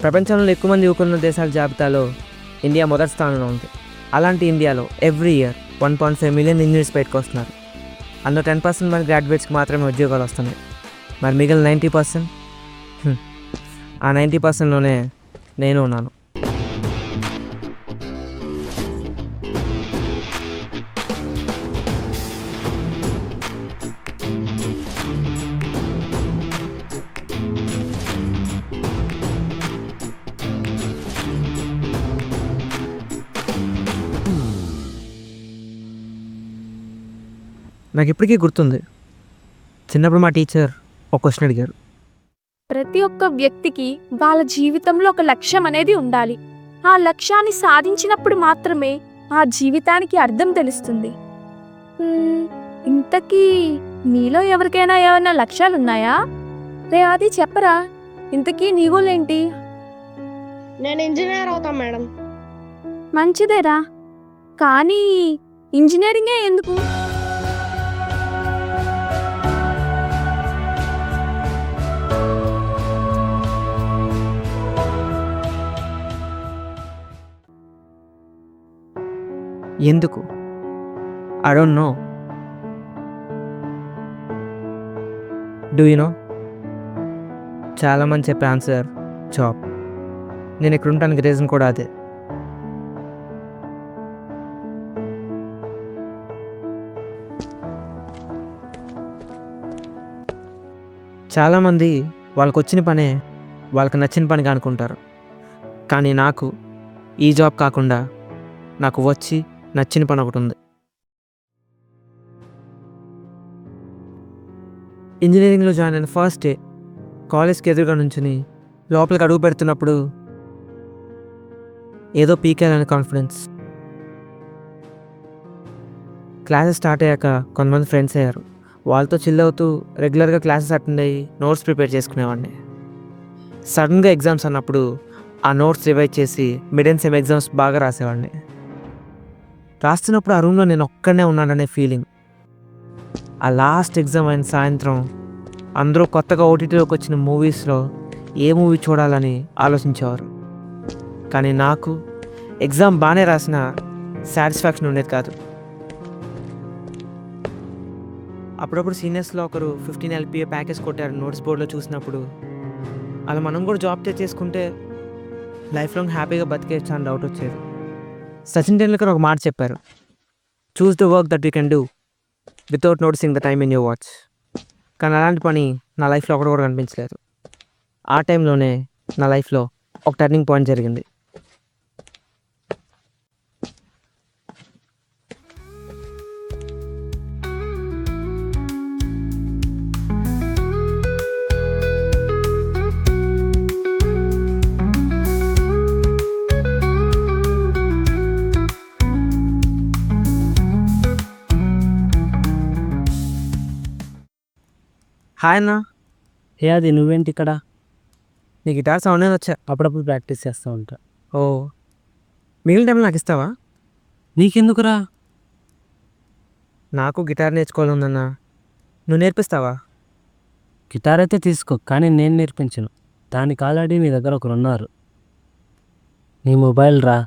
ప్రపంచంలో ఎక్కువ మంది యువకులున్న దేశాల జాబితాలో ఇండియా మొదటి స్థానంలో ఉంది. అలాంటి ఇండియాలో ఎవ్రీ ఇయర్ 1.5 మిలియన్ ఇంజనీర్స్ బయటకు వస్తున్నారు. అందులో 10% మంది గ్రాడ్యుయేట్స్కి మాత్రమే ఉద్యోగాలు వస్తున్నాయి. మరి మిగిలిన 90%, ఆ 90%లోనే నేను ఉన్నాను. నాకు ఇప్పటికీ గుర్తుంది, చిన్నప్పుడు మా టీచర్ ఒక క్వశ్చన్ అడిగారు. ప్రతి ఒక్క వ్యక్తికి వాళ్ళ జీవితంలో ఒక లక్ష్యం అనేది ఉండాలి. ఆ లక్ష్యాన్ని సాధించినప్పుడు మాత్రమే ఆ జీవితానికి అర్థం తెలుస్తుంది. ఇంతకీ మీలో ఎవరికైనా ఏమైనా లక్ష్యాలు ఉన్నాయా? రే అది చెప్పరా, ఇంతకీ నీ గోల్ ఏంటి? నేను ఇంజనీర్ అవుతాను మేడం. మంచిదేరా, కానీ ఇంజనీరింగే ఎందుకు? ఎందుకు? I don't no. Do you know? చాలామంది చెప్పే ఆన్సర్ జాబ్. నేను ఇక్కడ ఉండటానికి రీజన్ కూడా అదే. చాలామంది వాళ్ళకు వచ్చిన పనే వాళ్ళకి నచ్చిన పనిగా అనుకుంటారు. కానీ నాకు ఈ జాబ్ కాకుండా నాకు వచ్చి నచ్చిన పని ఒకటి ఉంది. ఇంజనీరింగ్లో జాయిన్ అయిన ఫస్ట్ డే కాలేజ్కి ఎదురుగా నుంచుని లోపలికి అడుగు పెడుతున్నప్పుడు ఏదో పీకేయాలనే కాన్ఫిడెన్స్. క్లాసెస్ స్టార్ట్ అయ్యాక కొంతమంది ఫ్రెండ్స్ అయ్యారు. వాళ్ళతో చిల్ అవుతూ రెగ్యులర్గా క్లాసెస్ అటెండ్ అయ్యి నోట్స్ ప్రిపేర్ చేసుకునేవాడిని. సడన్గా ఎగ్జామ్స్ అన్నప్పుడు ఆ నోట్స్ రివైజ్ చేసి మిడ్ అండ్ సెమ్ ఎగ్జామ్స్ బాగా రాసేవాడిని. రాస్తున్నప్పుడు ఆ రూమ్లో నేను ఒక్కడనే ఉన్నాననే ఫీలింగ్. ఆ లాస్ట్ ఎగ్జామ్ అయిన సాయంత్రం అందరూ కొత్తగా ఓటీటీలోకి వచ్చిన మూవీస్లో ఏ మూవీ చూడాలని ఆలోచించేవారు. కానీ నాకు ఎగ్జామ్ బాగానే రాసిన సాటిస్ఫాక్షన్ ఉండేది కాదు. అప్పుడప్పుడు సీనియర్స్లో ఒకరు 15 LPA ప్యాకేజ్ కొట్టారు నోట్స్ బోర్డులో చూసినప్పుడు, అలా మనం కూడా జాబ్ చేసుకుంటే లైఫ్ లాంగ్ హ్యాపీగా బతికేయచ్చు అని డౌట్ వచ్చేది. సచిన్ టెండూల్కర్ ఒక మాట చెప్పారు, choose the work that you can do without noticing the time in your watch. కానీ అలాంటి పని నా లైఫ్లో ఒకటి కూడా కనిపించలేదు. ఆ టైంలోనే నా లైఫ్లో ఒక టర్నింగ్ పాయింట్ జరిగింది. హాయ్ అన్న. అది నువ్వేంటి ఇక్కడ? నీ గిటార్ సౌండ్ అనేది వచ్చా. అప్పుడప్పుడు ప్రాక్టీస్ చేస్తూ ఉంటా. ఓ, మిగిలిన టైంలో నాకు ఇస్తావా? నీకెందుకురా? నాకు గిటార్ నేర్చుకోవాలన్నా, నువ్వు నేర్పిస్తావా? గిటార్ అయితే తీసుకో, కానీ నేను నేర్పించను. దానికి ఆల్రెడీ నీ దగ్గర ఒకరు ఉన్నారు. నీ మొబైల్ రా.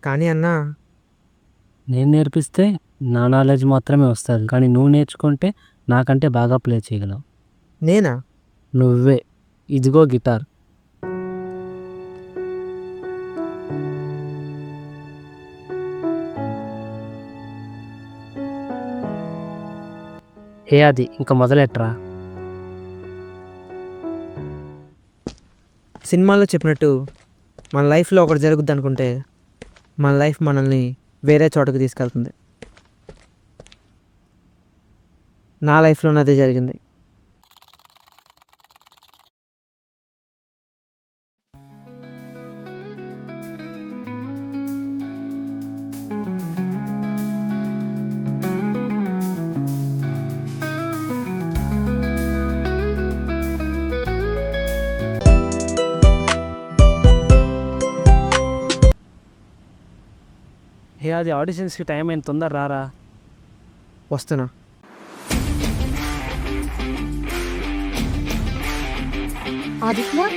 కానీ అన్నా, నేను నేర్పిస్తే నా నాలెడ్జ్ మాత్రమే వస్తుంది, కానీ నువ్వు నేర్చుకుంటే నాకంటే బాగా ప్లే చేయగలవు. నేనా? నువ్వే. ఇదిగో గిటార్. అది ఇంకా మొదలెట్రా. సినిమాల్లో చెప్పినట్టు మన లైఫ్లో ఒకటి జరుగుద్ది అనుకుంటే మన లైఫ్ మనల్ని వేరే చోటకు తీసుకెళ్తుంది. నా లైఫ్లోనే అదే జరిగింది. అది ఆడిషన్స్కి టైం అయింది, తొందర రారా. వస్తున్నా. ఆదిత్య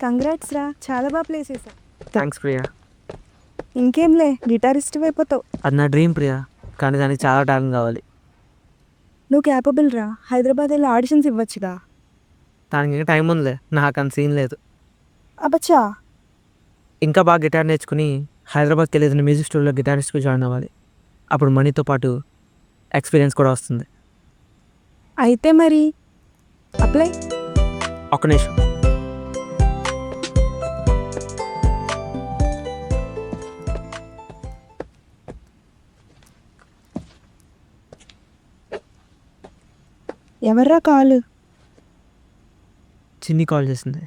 కంగ్రాట్స్ రా, చాలా బాగా ప్లే చేసావు. థ్యాంక్స్ ప్రియా. ఇంకేంలే, గిటారిస్ట్ అయిపోతావు. అది నా డ్రీమ్ ప్రియా, కానీ దానికి చాలా టాలెంట్ కావాలి. నువ్వు క్యాపబుల్ రా, హైదరాబాద్ వెళ్ళి ఆడిషన్స్ ఇవ్వచ్చుగా. దానికి ఇంకా టైం ఉందిలే, నాకు అంత సీన్ లేదు. అబ్బచ్చా, ఇంకా బాగా గిటార్ నేర్చుకుని హైదరాబాద్కి వెళ్ళి ఏదైనా మ్యూజిక్ స్టూడియోలో గిటారిస్ట్కి జాయిన్ అవ్వాలి. అప్పుడు మనీతో పాటు ఎక్స్పీరియన్స్ కూడా వస్తుంది. అయితే మరి అప్లై. ఒక్క నిమిషం. ఎవర్రా కాలు? చిన్ని కాల్ చేసింది.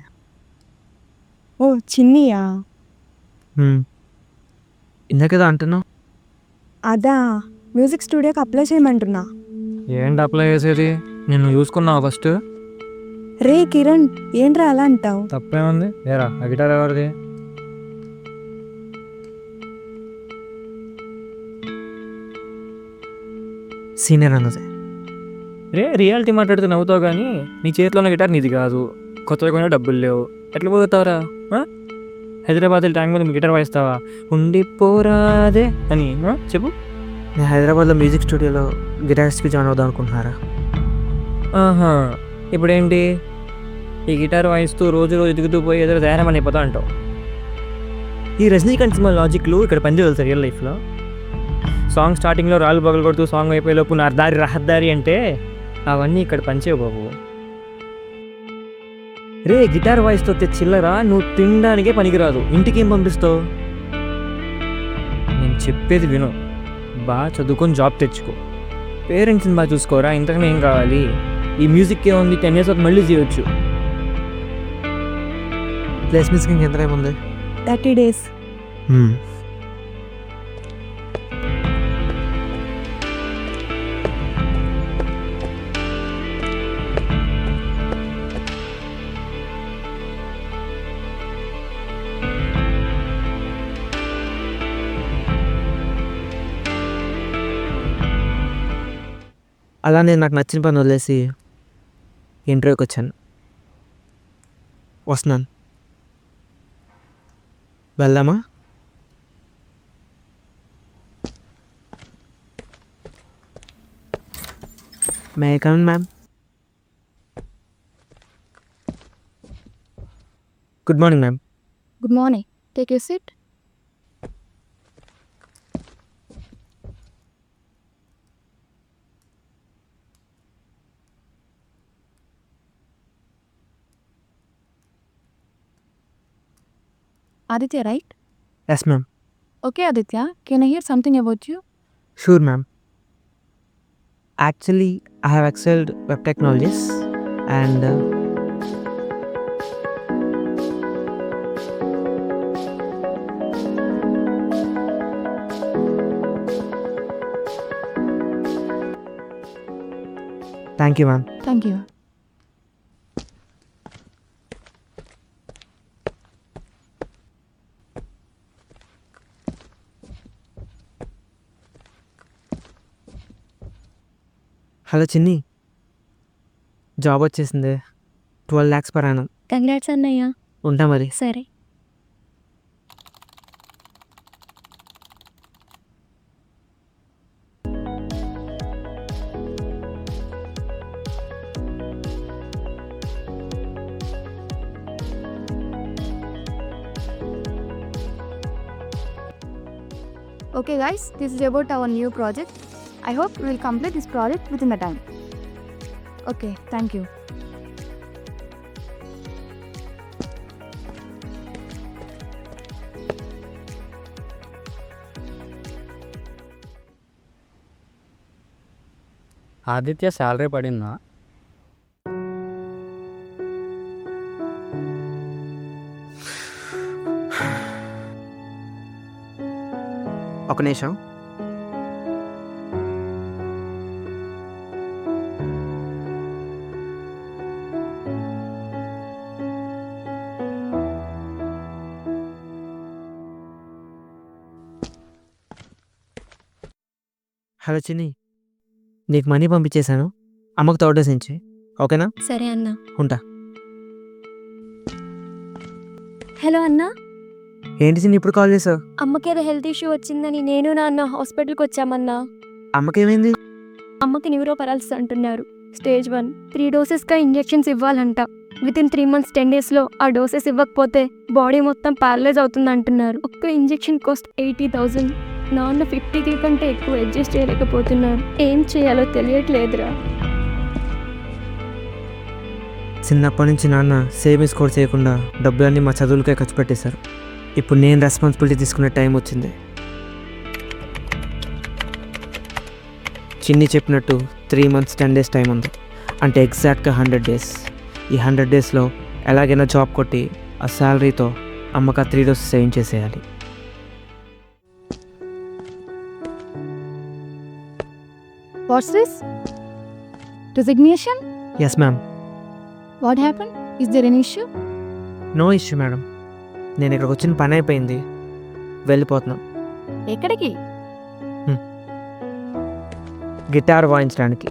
ఓ చిన్నియా? ఇందాకేదో అంటున్నావు. అదా, మ్యూజిక్ స్టూడియోకి అప్లై చేయమంటున్నా. ఏంటి అప్లై చేసేది? నిన్ను చూసుకున్నావు ఫస్ట్. రే కిరణ్, ఏంట్రా అలా అంటావు? తప్పేముంది? ఏరా ఆ గిటార్ ఎవరిది? సీనియర్ అన్నది. రియాలిటీ మాట్లాడితే నవ్వుతావు కానీ నీ చేతిలో ఉన్న గిటార్ నీది కాదు. కొత్తగా కొనే డబ్బులు లేవు, ఎట్లా పోతావురా? హైదరాబాద్ వెళ్ళి టైం మీద గిటార్ వాయిస్తావా? ఉండిపోరాదే అని చెప్పు. నేను హైదరాబాద్లో మ్యూజిక్ స్టూడియోలో గిటారిస్ట్కి జాయిన్ అవుదాం అనుకుంటున్నారా? ఆహా, ఇప్పుడేంటి ఈ గిటార్ వాయిస్తూ రోజు రోజు ఎదుగుతూ పోయి ఏదో తయారమని అయిపోతా అంటావు. ఈ రజనీకాంత్ సినిమా లాజిక్లు ఇక్కడ పనిచేయగలుగుతాయి రియల్ లైఫ్లో. సాంగ్ స్టార్టింగ్లో రాళ్ళు పగలు కొడుతూ సాంగ్ అయిపోయేలోపు నరదారి రహదారి అంటే అవన్నీ ఇక్కడ పనిచేయవు బాబు. రే గిటార్ వాయిస్తో చిల్లరా నువ్వు తినడానికే పనికిరాదు, ఇంటికి ఏం పంపిస్తావు? నేను చెప్పేది విను, బాగా చదువుకొని జాబ్ తెచ్చుకో, పేరెంట్స్ని బాగా చూసుకోరా, ఇంతకనే ఏం కావాలి? ఈ మ్యూజిక్కే ఉంది, 10 years వరకు మళ్ళీ చేయొచ్చు. ప్లేస్మెంట్స్కి ఇంకెంత టైం ఉంది? 30 days. అలా నేను నాకు నచ్చిన పని వదిలేసి ఇంటర్వ్యూకి వచ్చాను. వస్తున్నాను. వెళ్దామా? May I come in ma'am? Good morning ma'am. Good morning, take you sit. Aditya, right? Yes ma'am. Okay, Aditya, can I hear something about you? Sure ma'am. Actually I have excelled web technologies and thank you ma'am. Thank you. Hello Chinni, job వచ్చేసింది. 12 lakhs per annum. Congrats అన్నయ్య. ఉంటా మరి. సరే. Okay guys, this is about our new project. I hope we will complete this project within the time. Okay, thank you. Aditya salary పడిందా? ఒక నిమిషం. Hello చిన్ని, నీకు మనీ పంపించేశాను. అమ్మకు తోడేసించి, ఓకేనా? సరే అన్న. ఉంటా. హలో అన్న. ఏంటి చిన్ని ఇప్పుడు కాల్ చేసావు? అమ్మకేదో హెల్త్ ఇష్యూ వచ్చిందని నేను నాన్న హాస్పిటల్కి వచ్చామన్నా. అమ్మకేమైంది? అమ్మకి న్యూరోపరాలిసిస్ అంటున్నారు. Stage 1. 3 dosesగా ఇంజెక్షన్స్ ఇవ్వాలంట. వితిన్ 3 months 10 daysలో ఆ డోసెస్ ఇవ్వకపోతే బాడీ మొత్తం ప్యారలైజ్ అవుతుంది అంటున్నారు. ఒక్క ఇంజెక్షన్ కాస్ట్ 80,000. నాన్న 50K కంటే ఎక్కువ అడ్జస్ట్ చేయలేకపోతున్నారు. ఏం చేయాలో తెలియట్లేదురా. చిన్నప్పటి నుంచి నాన్న సేవింగ్స్ కూడా చేయకుండా డబ్బులన్నీ మా చదువులకే ఖర్చు పెట్టేశారు. ఇప్పుడు నేను రెస్పాన్సిబిలిటీ తీసుకునే టైం వచ్చింది. చిన్ని చెప్పినట్టు 3 months 10 days టైం ఉంది. అంటే ఎగ్జాక్ట్గా 100 days. ఈ 100 daysలో ఎలాగైనా జాబ్ కొట్టి ఆ శాలరీతో అమ్మకు 3 doses సేవింగ్ చేసేయాలి. What's this? Resignation? Yes ma'am. What happened? Is there any issue? No issue madam. నేను ఇక్కడికి వచ్చిన పని అయిపోయింది, వెళ్ళిపోతున్నాం. ఎక్కడికి? గిటార్ వాయించడానికి.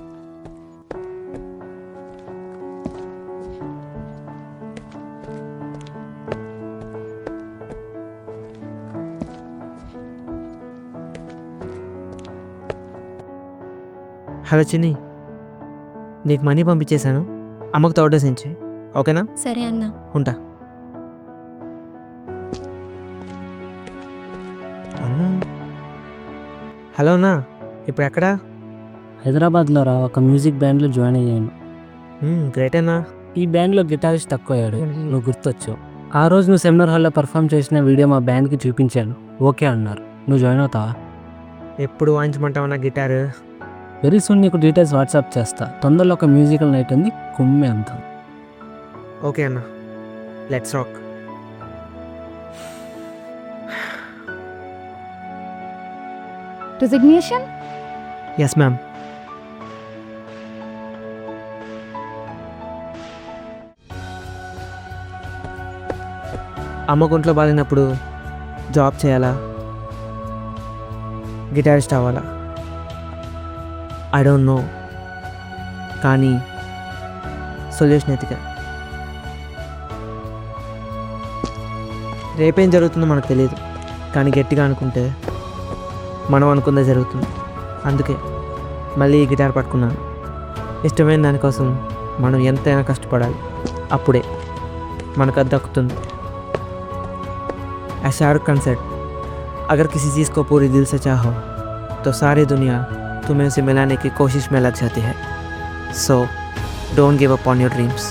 హలో చిన్ని, నీకు మనీ పంపించేశాను. అమ్మకు తోడేసించి, ఓకేనా? సరే అన్న. ఉంటా. హలో అన్నా, ఇప్పుడు ఎక్కడా? హైదరాబాద్లో రా, ఒక మ్యూజిక్ బ్యాండ్లో జాయిన్ అయ్యాను. గ్రేట్ అన్నా. ఈ బ్యాండ్లో గిటారిస్ట్ తక్కువయ్యాడు, నువ్వు గుర్తొచ్చావు. ఆ రోజు నువ్వు సెమినార్ హాల్లో పర్ఫామ్ చేసిన వీడియో మా బ్యాండ్కి చూపించాను. ఓకే అన్నారు. నువ్వు జాయిన్ అవుతావా? ఎప్పుడు వాయించమంటావన్నా గిటారు? వెరీ సూన్ నీకు డీటెయిల్స్ వాట్సాప్ చేస్తా. తొందరలో ఒక మ్యూజికల్ నైట్ ఉంది, కుమ్మే అంతా. ఓకే అన్న, let's rock. Resignation? Yes ma'am. అమ్మ గుంట్లో బాగాలేనప్పుడు జాబ్ చేయాలా, గిటారిస్ట్ అవ్వాలా? ఐ డోంట్ నో, కానీ సొల్యూషన్ ఎతికా. రేపేం జరుగుతుందో మనకు తెలియదు, కానీ గట్టిగా అనుకుంటే మనం అనుకుందే జరుగుతుంది. అందుకే మళ్ళీ ఈ గిటార్ పట్టుకున్నాను. ఇష్టమైన దానికోసం మనం ఎంతైనా కష్టపడాలి, అప్పుడే మనకు అది దక్కుతుంది. शाहरुख खान सेड, अगर किसी चीज़ को पूरी दिल से चाहो तो सारी दुनिया तुम्हें उसे मिलाने की कोशिश में लग जाती है. So don't give up on your dreams.